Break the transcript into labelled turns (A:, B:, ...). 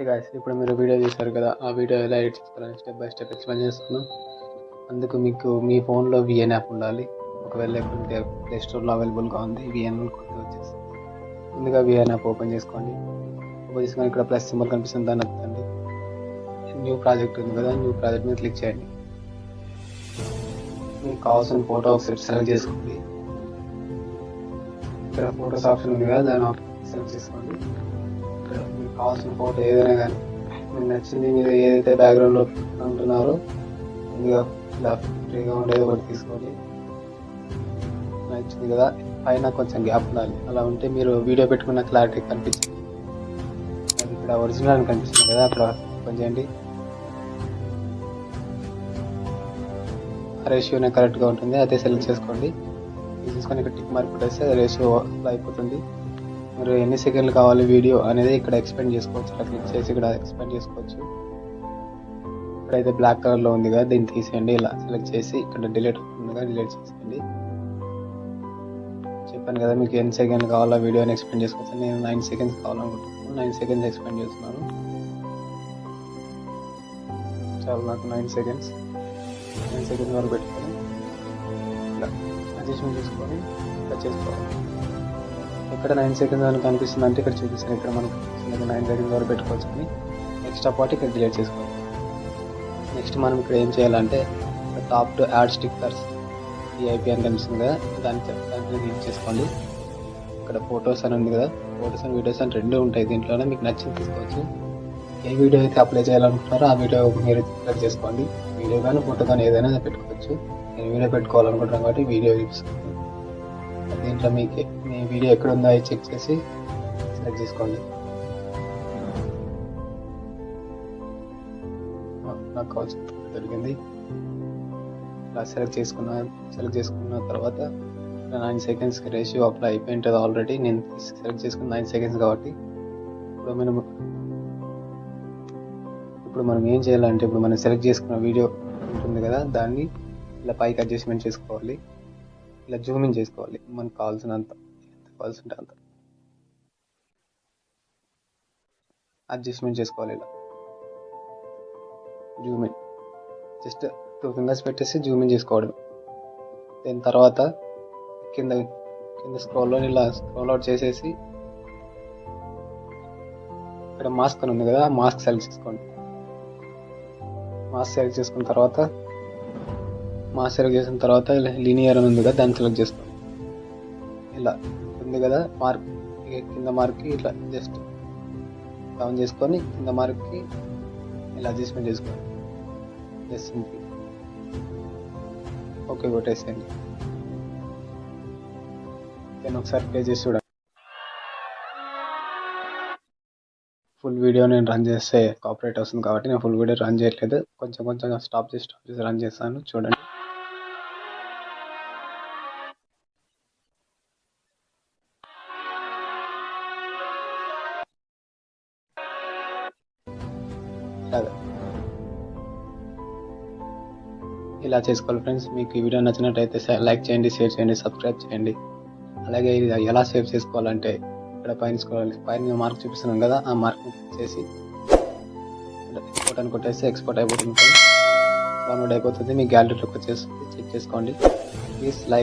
A: Guys, ఇప్పుడు మీరు video చూసారు కదా, ఆ వీడియో ఎలా ఎడిట్ చేసుకోవాలని స్టెప్ బై స్టెప్ ఎక్స్ప్లెయిన్ చేస్తున్నాను. అందుకు మీకు మీ ఫోన్లో విఎన్ యాప్ ఉండాలి. ఒకవేళ లేకుంటే ప్లే స్టోర్లో అవైలబుల్గా ఉంది. విఎన్ కొద్దిగా వచ్చేసి ముందుగా విఎన్ యాప్ ఓపెన్ చేసుకోండి. ఓపెన్ చేసుకొని ఇక్కడ ప్లస్ సింబల్ కనిపిస్తుంది, దాన్ని నొక్కండి. న్యూ ప్రాజెక్ట్ ఉంది కదా, న్యూ ప్రాజెక్ట్ మీద క్లిక్ చేయండి. మీకు కావాల్సిన ఫోటో ఒకసారి సెలెక్ట్ చేసుకోండి. ఇక్కడ ఫోటోస్ ఆప్షన్ ఉంది కదా, దాన్ని సెలెక్ట్ చేసుకోండి. ఇక్కడ మీకు కావాల్సిన ఫోటో ఏదైనా కానీ మీకు నచ్చింది, మీరు ఏదైతే బ్యాక్గ్రౌండ్లో ఉంటున్నారో ముందుగా ఇలా ఫ్రీగా ఉండేది ఒకటి తీసుకోండి. నచ్చింది కదా, పైన కొంచెం గ్యాప్ ఉండాలి. అలా ఉంటే మీరు వీడియో పెట్టుకున్న క్లారిటీ కనిపించింది. అది ఇక్కడ ఒరిజినల్ అని కనిపిస్తుంది కదా, అక్కడ ఓపెన్ చేయండి. రేషియోనే కరెక్ట్గా ఉంటుంది, అదే సెలెక్ట్ చేసుకోండి. తీసుకొని ఇక్కడ టిక్ మార్క్ పెట్టేస్తే రేషియో అయిపోతుంది. మీరు ఎన్ని సెకండ్లు కావాలి వీడియో అనేది ఇక్కడ ఎక్స్పెండ్ చేసుకోవచ్చు. అలా క్లిక్ చేసి ఇక్కడ ఎక్స్పెండ్ చేసుకోవచ్చు. ఇక్కడైతే బ్లాక్ కలర్లో ఉంది కదా, దీన్ని తీసేయండి. ఇలా సెలెక్ట్ చేసి ఇక్కడ డిలీట్ అవుతుంది కదా, డిలీట్ చేసేయండి. చెప్పాను కదా మీకు ఎన్ని సెకండ్లు కావాలో వీడియోని ఎక్స్పెండ్ చేసుకోవచ్చు. నేను 9 సెకండ్స్ కావాలనుకుంటున్నాను. 9 సెకండ్స్ ఎక్స్పెండ్ చేస్తున్నాను. చాలా నాకు 9 సెకండ్స్ వరకు పెట్టుకొని ఇలా అడ్జస్ట్మెంట్ చేసుకొని ఇలా చేసుకోవాలి. ఇక్కడ 9 సెకండ్స్ అని కనిపిస్తుంది అంటే ఇక్కడ చూపిస్తాను. ఇక్కడ మనకు 9 సెకండ్స్ వరకు పెట్టుకోవచ్చు. అని ఎక్స్ట్రా పార్ట్ ఇక్కడ డిలీట్ చేసుకోవాలి. నెక్స్ట్ మనం ఇక్కడ ఏం చేయాలంటే top to add stickers EIP అని కనిపిస్తుంది కదా, దాన్ని క్లిక్ చేసుకోండి. ఇక్కడ ఫొటోస్ అని ఉంది కదా, ఫొటోస్ అండ్ వీడియోస్ అని రెండు ఉంటాయి. దీంట్లోనే మీకు నచ్చింది తీసుకోవచ్చు. ఏ వీడియో అయితే అప్లై చేయాలనుకుంటారో ఆ వీడియో మీరు సెలెక్ట్ చేసుకోండి. వీడియో కానీ ఫోటో కానీ ఏదైనా పెట్టుకోవచ్చు. నేను వీడియో పెట్టుకోవాలనుకుంటున్నాను కాబట్టి వీడియో చూపిస్తాను. దీంట్లో మీకు మీ వీడియో ఎక్కడ ఉందో అది చెక్ చేసి సెలెక్ట్ చేసుకోండి. నాకు కావాల్సిన దొరికింది. ఇలా సెలెక్ట్ చేసుకున్న తర్వాత 9 సెకండ్స్కి రేషియో అప్లై అయిపోయింటుంది ఆల్రెడీ. నేను సెలెక్ట్ చేసుకున్న 9 సెకండ్స్ కాబట్టి ఇప్పుడు మనం ఏం చేయాలంటే, ఇప్పుడు మనం సెలెక్ట్ చేసుకున్న వీడియో ఉంటుంది కదా, దాన్ని ఇలా పైకి అడ్జస్ట్మెంట్ చేసుకోవాలి. ఇలా జూమింగ్ చేసుకోవాలి. మనకు కావాల్సినంత, ఎంత కావాల్సింటే అంత అడ్జస్ట్మెంట్ చేసుకోవాలి. ఇలా జూమింగ్ జస్ట్ 2 ఫింగర్స్ పెట్టేసి జూమింగ్ చేసుకోవడం. దీని తర్వాత కింద స్క్రోల్లో ఇలా స్క్రోల్ అవుట్ చేసేసి ఇక్కడ మాస్క్ అని ఉంది కదా, మాస్క్ సెలెక్ట్ చేసుకోండి. మాస్క్ సెలెక్ట్ చేసుకున్న తర్వాత ఇలా లీనియర్ అని ఉంది కదా, దాన్ని సెలెక్ట్ చేసుకోండి. ఇలా ఉంది కదా మార్క్, కింద మార్క్కి ఇట్లా జస్ట్ డౌన్ చేసుకొని కింద మార్క్కి ఇలా అడ్జస్ట్మెంట్ చేసుకోండి. జస్ట్ సింపుల్ ఓకే కొట్టేసేయండి. నేను ఒకసారి ప్లే చేసి చూడండి. ఫుల్ వీడియో నేను రన్ చేస్తే కాపీరైట్ వస్తుంది కాబట్టి నేను ఫుల్ వీడియో రన్ చేయట్లేదు. కొంచెం స్టాప్ చేసి రన్ చేస్తాను, చూడండి. ఇలా చేసుకోవాలి ఫ్రెండ్స్. మీకు ఈ వీడియో నచ్చినట్టయితే లైక్ చేయండి, షేర్ చేయండి, సబ్స్క్రైబ్ చేయండి. అలాగే ఇది ఎలా సేవ్ చేసుకోవాలంటే ఇక్కడ పైన మార్క్ చూపిస్తున్నాం కదా, ఆ మార్క్ చేసి ఎక్స్పోర్ట్ అని కొట్టేసి ఎక్స్పోర్ట్ అయిపోతుంది. డౌన్లోడ్ అయిపోతుంది. మీ గ్యాలరీలోకి వచ్చేసి చెక్ చేసుకోండి. Please like